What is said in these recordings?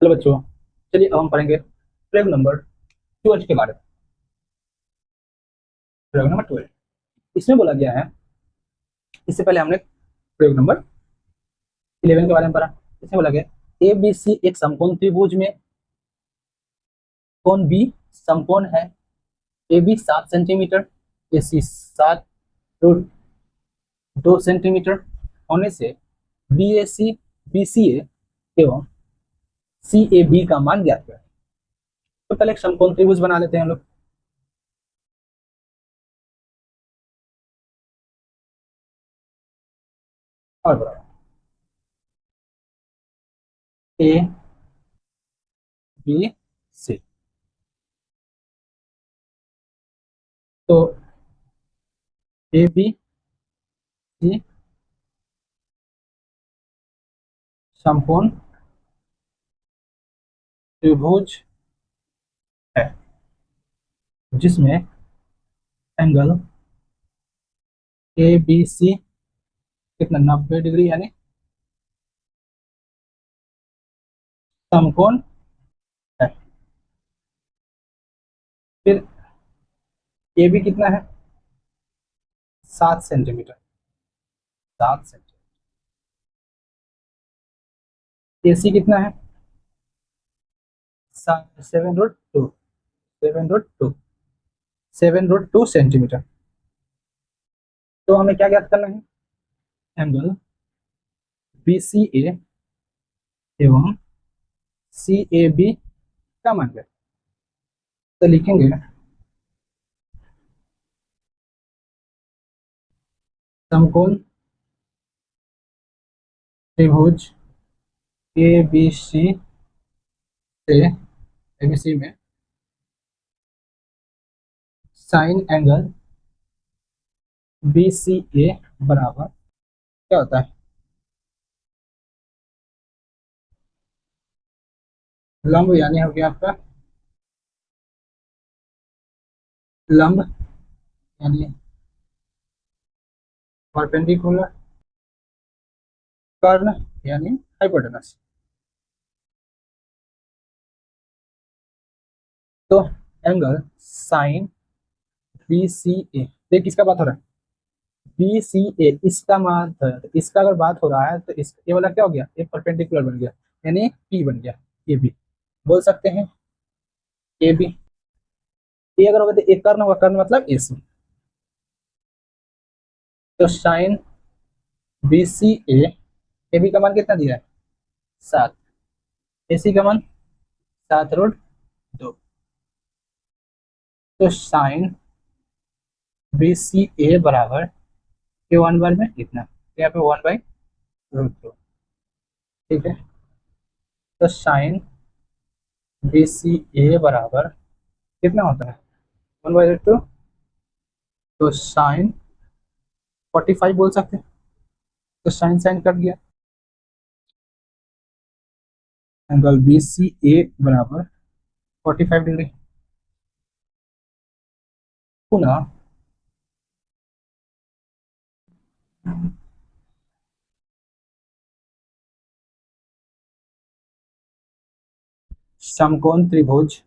चलो बच्चों, चलिए अब हम पढ़ेंगे प्रयोग नंबर 12 के बारे में। प्रयोग नंबर 12 इसमें बोला गया है, इससे पहले हमने प्रयोग नंबर 11 के बारे में पढ़ा। इसमें बोला गया ए बी सी एक समकोण त्रिभुज में कोण बी समकोण है। A B 7 centimeter, A C 7√2 centimeter होने से बी ए सी बी सी ए एवं सी ए बी का मान ज्ञात करें। तो पहले एक समकोण त्रिभुज बना लेते हैं हम लोग। और बराबर ए बी सी, तो ए बी सी समकोण त्रिभुज है जिसमें एंगल ए बी सी कितना 90 डिग्री यानी समकोण है। फिर ए बी कितना है 7 सेंटीमीटर, 7 सेंटीमीटर। ए सी कितना है 7√2 सेंटीमीटर। तो हमें क्या ज्ञात करना है, एंगल बी सी ए एवं सी ए बी का मान ज्ञात। तो लिखेंगे समकोण त्रिभुज ए बी सी से ए बी सी में साइन एंगल बी सी ए बराबर क्या होता है, लंब यानी हो गया आपका लंब यानी परपेंडिकुलर, कर्ण यानी हाइपोटेनस। तो एंगल साइन बी सी ए, देख किसका बात हो रहा है, बी सी ए इसका मान है। तो इसका अगर बात हो रहा है तो इस ये वाला क्या हो गया, ये परपेंडिकुलर बन गया यानी पी बन गया। ये भी बोल सकते हैं ए बी, ये अगर होगा तो एक कर्ण होगा, कर्ण मतलब ए सी। तो sine B C A B का मान कितना दिया है 7, ए सी का मान 7√2। तो साइन बी सी ए बराबर ये 1 बार में कितना, तो यहाँ पे 1/√2। ठीक है, तो साइन बी सी ए बराबर कितना होता है 1/√2। तो साइन 45 बोल सकते हैं। तो साइन साइन कट गया, एंगल बी सी ए बराबर 45 डिग्री। पुनः समकोण त्रिभुज,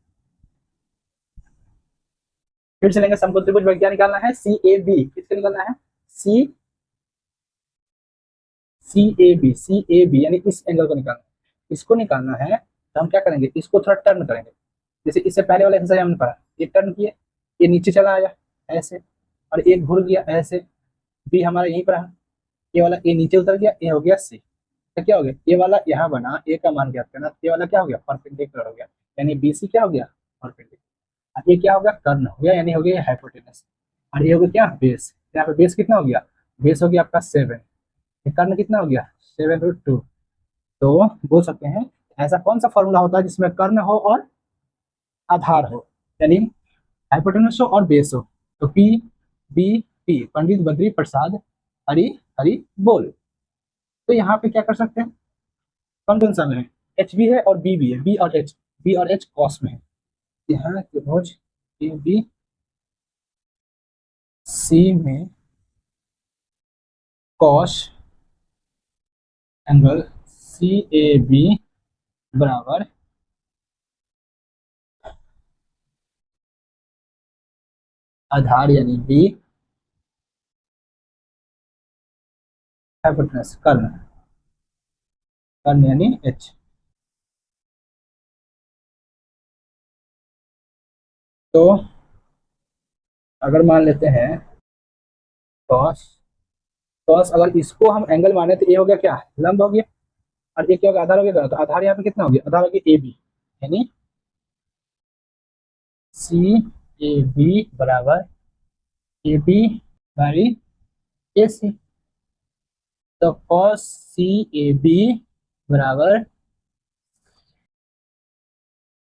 फिर चलेंगे समकोण त्रिभुज में क्या निकालना है, सी ए बी किसको निकालना है, सी सी ए बी यानी इस एंगल को निकालना है। इसको निकालना है तो हम क्या करेंगे, इसको थोड़ा टर्न करेंगे। जैसे इससे पहले वाला एक्सरसाइज हमने पढ़ा, ये टर्न किए, ये नीचे चला आया ऐसे, और एक घुर गया ऐसे, बी हमारा यहीं पर है, ये वाला ए नीचे उतर गया, ये हो गया सी। तो क्या हो गया, ये वाला यहाँ बना, ए का मान ज्ञात करना, ये वाला क्या हो गया परपेंडिकुलर हो गया, यानी बी सी क्या हो गया परपेंडिकुलर। ये क्या हो गया कर्ण हो गया, यानी हो गया हाइपोटेनस। और ये हो गया क्या बेस, यहाँ पे बेस कितना हो गया, बेस हो गया आपका 7, कर्ण कितना हो गया 7√2। तो बोल सकते हैं ऐसा कौन सा फॉर्मूला होता है जिसमें कर्ण हो और आधार हो, यानी हाइपोटेनस हो और बेस हो। तो P B T Pandit Badri Prasad Hari Hari बोल। तो यहाँ पे क्या कर सकते हैं, कौन कौन सा में है, एच बी है और बी भी है, बी और एच कॉस में है। यहाँ त्रिभुज ए बी सी में cos angle C A B बराबर आधार यानी बी, हाइपोटेनस कर्ण, कर्ण यानी एच। तो अगर मान लेते हैं कॉस, कॉस अगर इसको हम एंगल माने तो ये हो गया क्या, लंब हो गया, और ये क्या हो गया, आधार हो गया। तो आधार यहाँ पे कितना हो गया, आधार हो गया ए बी, यानी सी ए बी बराबर A B by A C. तो कॉस सी ए बी बराबर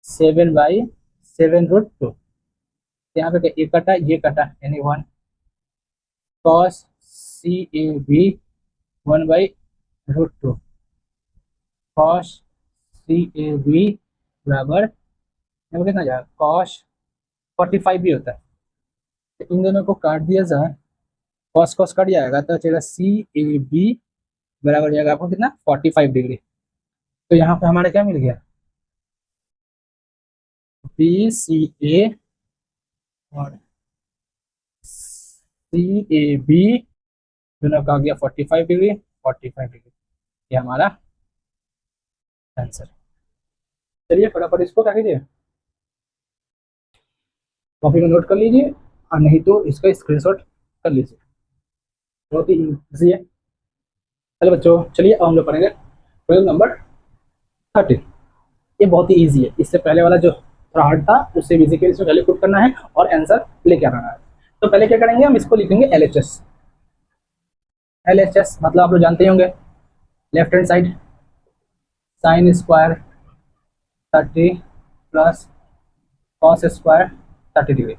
7/7 रूट 2। यहाँ पे क्या, ये कटा ये कटा, यानी 1 cos C A B 1/√2 cos C A B बराबर, यहाँ पे कितना जाएगा, कॉस 45 भी होता है। तो इन दोनों को काट दिया जाए, कॉस कॉस कट जाएगा तो चलेगा सी ए बी बराबर जाएगा आपको कितना, 45 डिग्री। तो यहाँ पे हमारा क्या मिल गया, बी सी ए और सी ए बी दोनों का आ गया 45 डिग्री, 45 डिग्री। ये हमारा आंसर। चलिए फटाफट इसको क्या कीजिए, कॉपी में नोट कर लीजिए, और नहीं तो इसका स्क्रीनशॉट कर लीजिए, बहुत ही ईजी है। चलो बच्चों, चलिए अब हम लोग पढ़ेंगे प्रयोग नंबर 13। ये बहुत ही ईजी है, इससे पहले वाला जो थोड़ा हार्ड था उससे इजी के इसमें वैल्यू पुट करना है और आंसर लेके आना है। तो पहले क्या करेंगे, हम इसको लिखेंगे LHS। LHS मतलब आप लोग जानते ही होंगे, left hand side sine square 30 plus cos square 30 degree.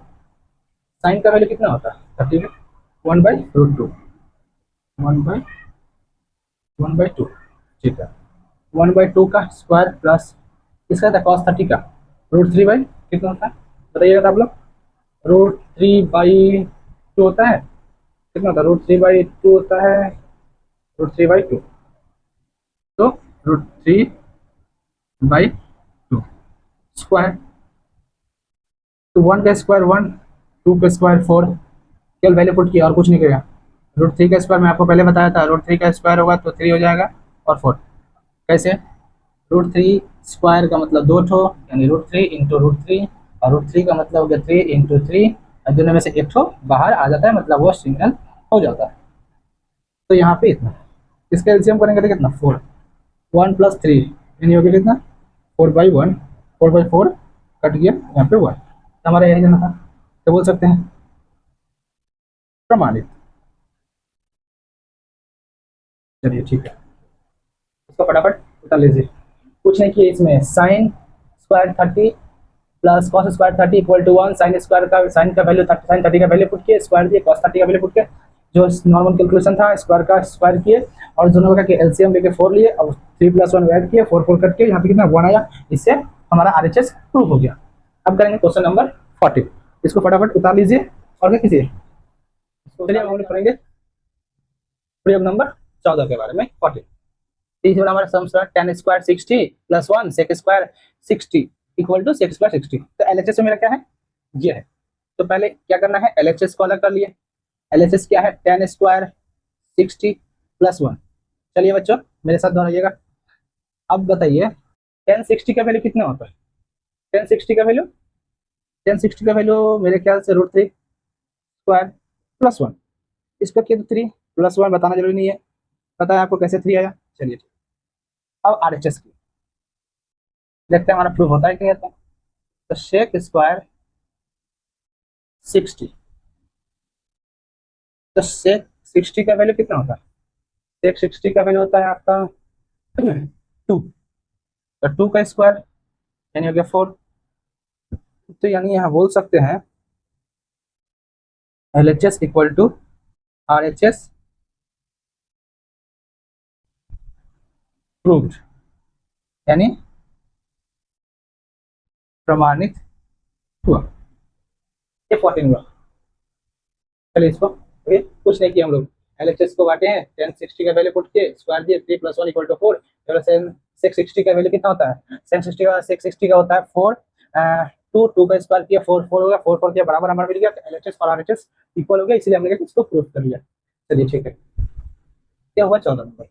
Sine का वैल्यू कितना होता है 30 में 1/√2, 1/2, ठीक है। 1/2 का स्क्वायर प्लस इसका था cos 30 का √3 बाई कितना होता है बताइएगा आप लोग, √3/2 होता है, कितना होता है, √3/2 होता है, √3/2, तो √3/2 स्क्वायर। तो 1 का स्क्वायर 1, 2 का स्क्वायर 4, केवल वैल्यू पुट किया और कुछ नहीं किया। √3 का स्क्वायर मैं आपको पहले बताया था, √3 का स्क्वायर होगा तो 3 हो जाएगा और 4। कैसे, √3 स्क्वायर का मतलब 2 ठो, यानी √3 इंटू √3, और √3 का मतलब हो गया 3 इंटू 3, और दोनों में से एक ठो बाहर आ जाता है, मतलब वो सिंगल हो जाता है। तो यहाँ पे इतना, इसका एलसीएम करेंगे तो कितना 4, 1 + 3 यानी हो गया कितना 4/1, 4/4 कट गया यहाँ पे 1। हमारा यही जाना था, तो बोल सकते हैं प्रमाणित। चलिए ठीक है, इसको फटाफट उतार लीजिए। कुछ नहीं किए इसमें, sine square 30 plus cos square 30 equal to 1, sine square का साइन का वैल्यू 30, साइन 30 का वैल्यू पुट किए, स्क्वायर दिए, कॉस 30 का वैल्यू पुट किए, जो नॉर्मल कैलकुलेशन था स्क्वायर का स्क्वायर किए, और दोनों का एलसीएम लेके 4 लिए, और 3 + 1 ऐड किए, 4 4 करके यहाँ पे कितना 1 आया, इससे हमारा RHS प्रूव हो गया। अब करेंगे क्वेश्चन नंबर 40, इसको फटाफट उतार लीजिए और क्या कीजिए, चलिए हम लोग पढ़ेंगे प्रयोग नंबर 14 के बारे में 40। तीसरा हमारा sum tan square 60 + 1 sec square 60 equal to sec square 60। तो LHS में मेरा क्या है, ये है। तो पहले क्या करना है, LHS को अलग कर लिए। LHS क्या है, tan स्क्वायर 60 + 1। चलिए बच्चों मेरे साथ दोहराइएगा। अब बताइए tan 60 का वैल्यू कितना होता है, tan 60 का वैल्यू, tan 60 का वैल्यू मेरे ख्याल से √3 स्क्वायर + 1, इसका क्या 3 + 1 बताना जरूरी नहीं है, पता है आपको कैसे 3 आया। चलिए अब RHS की देखते हैं हमारा प्रूफ होता है कि नहीं होता। तो सेक स्क्वायर 60, तो सेक 60 का वैल्यू कितना होता है, सेक 60 का वैल्यू होता है आपका 2, तो 2 का स्क्वायर यानी हो गया 4। तो यानी यहाँ बोल सकते हैं LHS equal to RHS proved, यानी प्रमाणित हुआ। ये 14 हुआ। चलिए इसको कुछ नहीं किया हम लोग, LHS को बांटे हैं, tan 60 का वैल्यू पुट के स्क्वायर दिए, 3 + 1 = 4। sec 60 का वैल्यू कितना होता है, sec 60 का होता है 4 टू का स्क्वायर किया 4 हो गया, 4 किया बराबर नंबर मिल गया, तो LHS और RHS इक्वल हो गया, इसलिए हमने इसको प्रूफ कर लिया। चलिए ठीक है, क्या हुआ 14 नंबर।